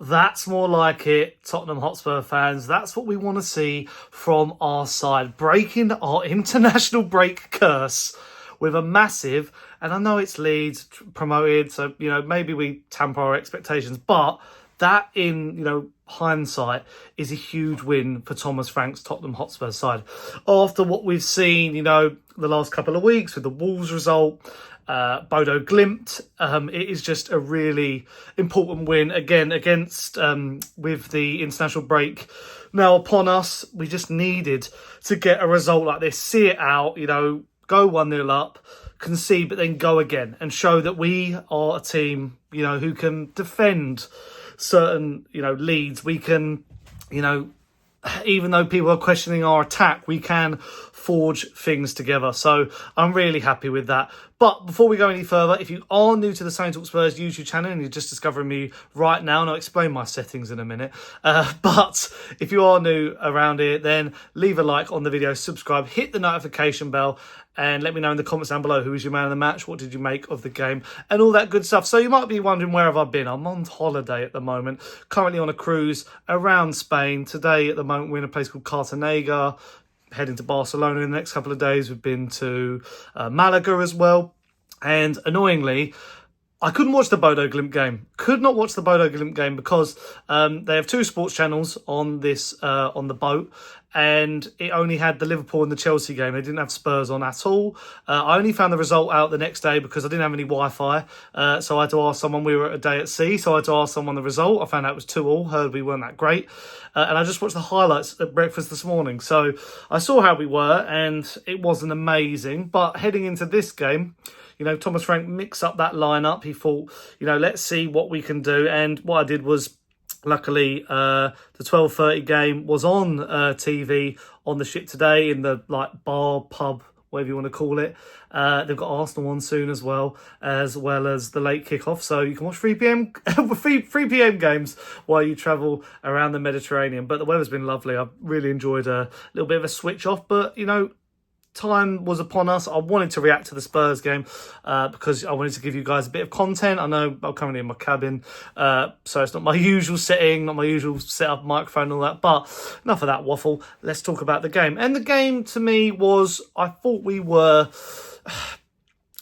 That's more like it, Tottenham Hotspur fans. That's what we want to see from our side. Breaking our international break curse with a massive, and I know it's Leeds promoted, so, maybe we tamper our expectations, but that in, hindsight is a huge win for Thomas Frank's Tottenham Hotspur side. After what we've seen, the last couple of weeks with the Wolves result, Bodo Glimt, it is just a really important win again against with the international break now upon us. We just needed to get a result like this, see it out, go 1-0 up, concede, but then go again and show that we are a team, who can defend certain, leads. We can, even though people are questioning our attack, we can forge things together. So I'm really happy with that. But before we go any further, if you are new to the Saints Talk Spurs YouTube channel and you're just discovering me right now, and I'll explain my settings in a minute, but if you are new around here, then leave a like on the video, subscribe, hit the notification bell, and let me know in the comments down below who was your man of the match, what did you make of the game, and all that good stuff. So you might be wondering, where have I been? I'm on holiday at the moment, currently on a cruise around Spain. Today, at the moment, we're in a place called Cartagena, heading to Barcelona in the next couple of days. We've been to Malaga as well. And annoyingly, I couldn't watch the Bodo Glimt game. Could not watch the Bodo Glimt game because they have two sports channels on this on the boat, and it only had the Liverpool and the Chelsea game. They didn't have Spurs on at all. I only found the result out the next day because I didn't have any Wi-Fi. So I had to ask someone. We were a day at sea, so I had to ask someone the result. I found out it was 2-2. Heard we weren't that great. And I just watched the highlights at breakfast this morning. So I saw how we were, and it wasn't amazing. But heading into this game, Thomas Frank mixed up that lineup. He thought, let's see what we can do. And what I did was, luckily, the 12:30 game was on TV on the ship today in the bar, pub, whatever you want to call it. They've got Arsenal on soon as well as the late kickoff. So you can watch 3 p.m. 3 p.m. games while you travel around the Mediterranean. But the weather's been lovely. I've really enjoyed a little bit of a switch off. But, time was upon us. I wanted to react to the Spurs game because I wanted to give you guys a bit of content. I know I'm currently in my cabin, so it's not my usual setting, not my usual setup, microphone and all that. But enough of that waffle. Let's talk about the game. And the game, to me, was, I thought we were...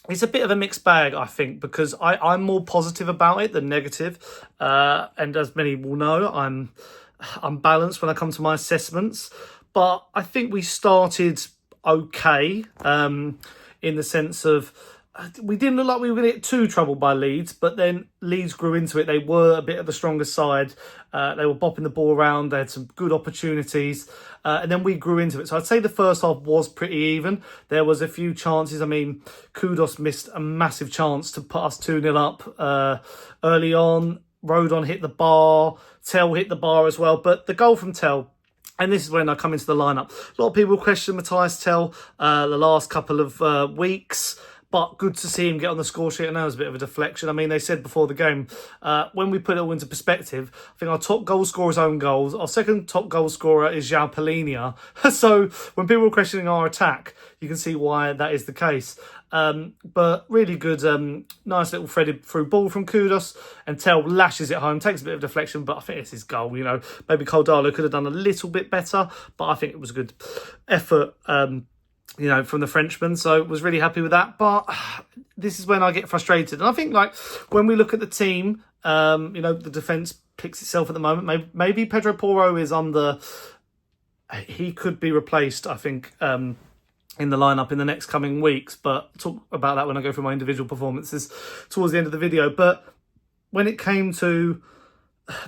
It's a bit of a mixed bag, I think, because I'm more positive about it than negative. And as many will know, I'm balanced when I come to my assessments. But I think we started okay, in the sense of we didn't look like we were going to get too troubled by Leeds, but then Leeds grew into it. They were a bit of the stronger side. They were bopping the ball around. They had some good opportunities, and then we grew into it. So I'd say the first half was pretty even. There was a few chances. I mean, Kudus missed a massive chance to put us 2-0 up early on. Rodon hit the bar. Tel hit the bar as well. But the goal from Tel, and this is when I come into the lineup, a lot of people question Mathys Tel the last couple of weeks, but good to see him get on the score sheet. I know it was a bit of a deflection. I mean, they said before the game, when we put it all into perspective, I think our top goal scorer is own goals. Our second top goal scorer is João Palhinha. So when people are questioning our attack, you can see why that is the case. But really good, nice little threaded through ball from Kudus, and Tel lashes it home, takes a bit of deflection, but I think it's his goal. Maybe Koldalo could have done a little bit better, but I think it was a good effort, from the Frenchman. So was really happy with that. But this is when I get frustrated, and I think when we look at the team, the defence picks itself at the moment. Maybe Pedro Porro is he could be replaced, I think, in the lineup in the next coming weeks, but talk about that when I go through my individual performances towards the end of the video. But when it came to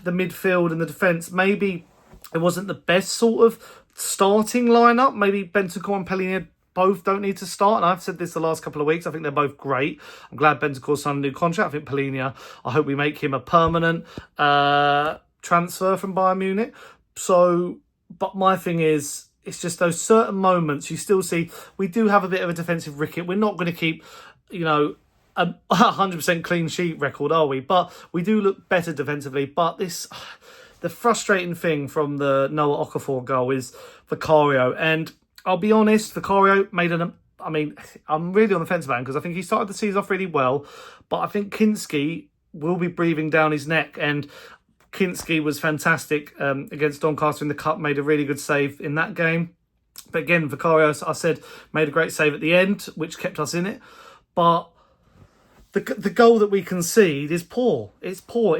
the midfield and the defence, maybe it wasn't the best sort of starting lineup. Maybe Bentancur and Palhinha both don't need to start, and I've said this the last couple of weeks. I think they're both great. I'm glad Bentancur signed a new contract. I think Palhinha, I hope we make him a permanent transfer from Bayern Munich. So, but my thing is, it's just those certain moments you still see. We do have a bit of a defensive ricket. We're not going to keep, a 100% clean sheet record, are we? But we do look better defensively. But the frustrating thing from the Noah Okafor goal is Vicario. And I'll be honest, Vicario made I'm really on the fence about him because I think he started the season off really well. But I think Kinski will be breathing down his neck. And Kinski was fantastic against Doncaster in the Cup, made a really good save in that game. But again, Vicario, I said, made a great save at the end, which kept us in it. But the goal that we concede is poor. It's poor.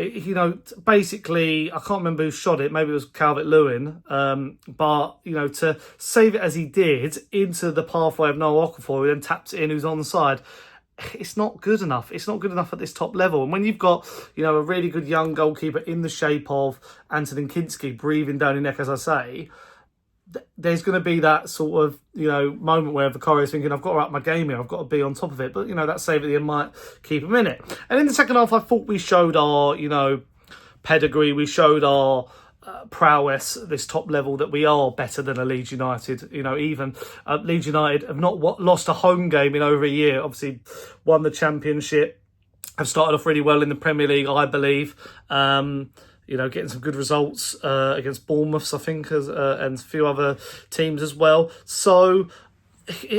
Basically, I can't remember who shot it. Maybe it was Calvert-Lewin. But, to save it as he did into the pathway of Noah Okafor, who then taps it in, who's on the side, it's not good enough. It's not good enough at this top level. And when you've got, a really good young goalkeeper in the shape of Antonin Kinski breathing down your neck, as I say, there's going to be that sort of, moment where Vicario's thinking, I've got to up my game here. I've got to be on top of it. But, that save at the end might keep him in it. And in the second half, I thought we showed our, pedigree. We showed our prowess at this top level, that we are better than a Leeds United. Even Leeds United have not lost a home game in over a year. Obviously, won the Championship. Have started off really well in the Premier League, I believe. Getting some good results against Bournemouth, I think, and a few other teams as well. So,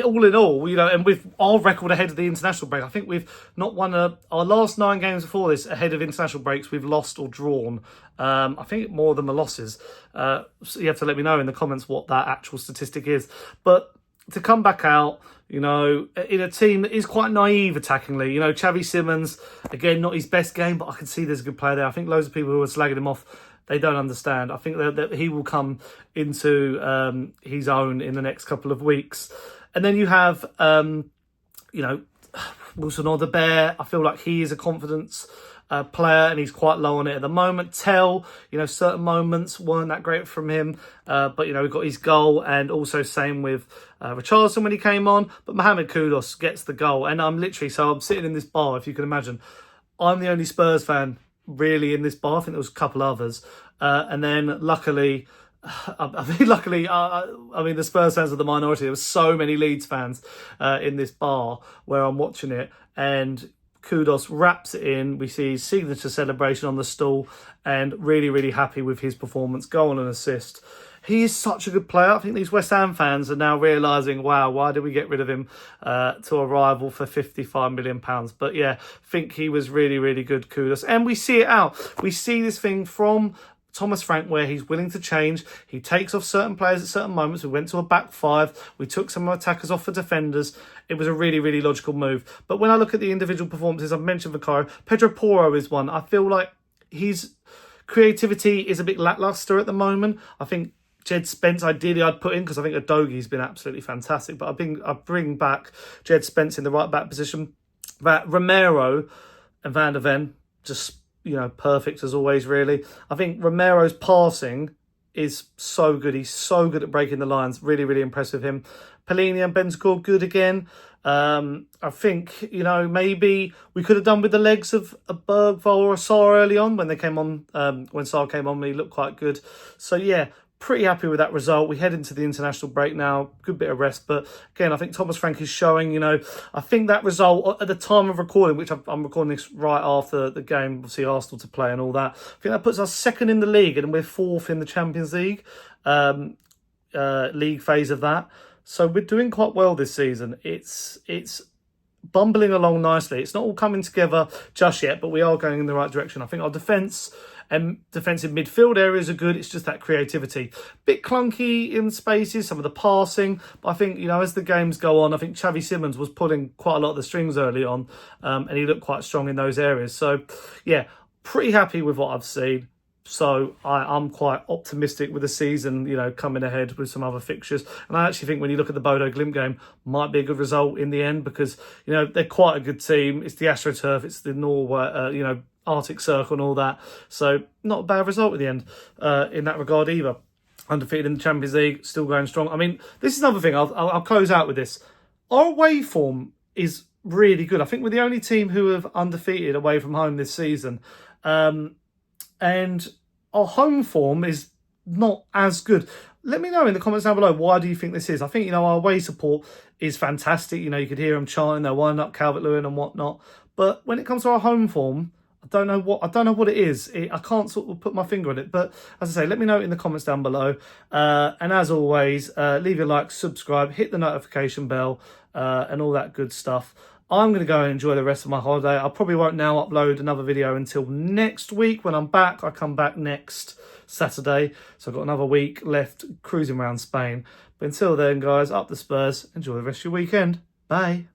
all in all, and with our record ahead of the international break, I think we've not won our last 9 games before this ahead of international breaks. We've lost or drawn. I think more than the losses. So you have to let me know in the comments what that actual statistic is. But to come back out, in a team that is quite naive attackingly. Xavi Simons, again, not his best game, but I can see there's a good player there. I think loads of people who are slagging him off, they don't understand. I think that he will come into his own in the next couple of weeks. And then you have, Wilson Odobert. I feel like he is a confidence player, and he's quite low on it at the moment. Tel, certain moments weren't that great from him, but we got his goal, and also same with Richarlison when he came on. But Mohammed Kudus gets the goal, and I'm sitting in this bar, if you can imagine. I'm the only Spurs fan really in this bar. I think there was a couple others, and then luckily. The Spurs fans are the minority. There were so many Leeds fans in this bar where I'm watching it, and Kudus wraps it in. We see his signature celebration on the stool, and really, really happy with his performance. Goal and assist. He is such a good player. I think these West Ham fans are now realising, wow, why did we get rid of him to a rival for £55 million? But yeah, I think he was really, really good, Kudus. And we see it out. We see this thing from Thomas Frank, where he's willing to change. He takes off certain players at certain moments. We went to a back 5. We took some attackers off for defenders. It was a really, really logical move. But when I look at the individual performances, I've mentioned Vicario. Pedro Porro is one. I feel like his creativity is a bit lacklustre at the moment. I think Jed Spence, ideally, I'd put in, because I think Udogi's been absolutely fantastic. But I bring back Jed Spence in the right back position. That Romero and Van der Ven, just perfect as always, really. I think Romero's passing is so good. He's so good at breaking the lines. Really, really impressive him. Pellegrini and Bentancur, good again. I think, maybe we could have done with the legs of a Bergvall or a Sarr early on when they came on. When Sarr came on, he looked quite good. So, yeah, pretty happy with that result. We head into the international break now. Good bit of rest. But again, I think Thomas Frank is showing, I think that result at the time of recording, which I'm recording this right after the game, obviously Arsenal to play and all that. I think that puts us 2nd in the league, and we're 4th in the Champions League, league phase of that. So we're doing quite well this season. It's bumbling along nicely. It's not all coming together just yet, but we are going in the right direction. I think our defence and defensive midfield areas are good. It's just that creativity. Bit clunky in spaces, some of the passing. But I think, as the games go on, I think Xavi Simons was pulling quite a lot of the strings early on, and he looked quite strong in those areas. So, yeah, pretty happy with what I've seen. So I'm quite optimistic with the season, coming ahead with some other fixtures. And I actually think when you look at the Bodo Glimt game, might be a good result in the end, because, they're quite a good team. It's the AstroTurf, it's the Norway, Arctic Circle and all that. So not a bad result at the end in that regard either. Undefeated in the Champions League, still going strong. I mean, this is another thing. I'll close out with this. Our away form is really good. I think we're the only team who have undefeated away from home this season. And our home form is not as good. Let me know in the comments down below, why do you think this is? I think, our away support is fantastic. You could hear them chanting, they're winding up Calvert-Lewin and whatnot. But when it comes to our home form, I don't know what it is. I can't sort of put my finger on it. But as I say, let me know in the comments down below. And as always, leave your like, subscribe, hit the notification bell, and all that good stuff. I'm going to go and enjoy the rest of my holiday. I probably won't now upload another video until next week when I'm back. I come back next Saturday, so I've got another week left cruising around Spain. But until then, guys, up the Spurs. Enjoy the rest of your weekend. Bye.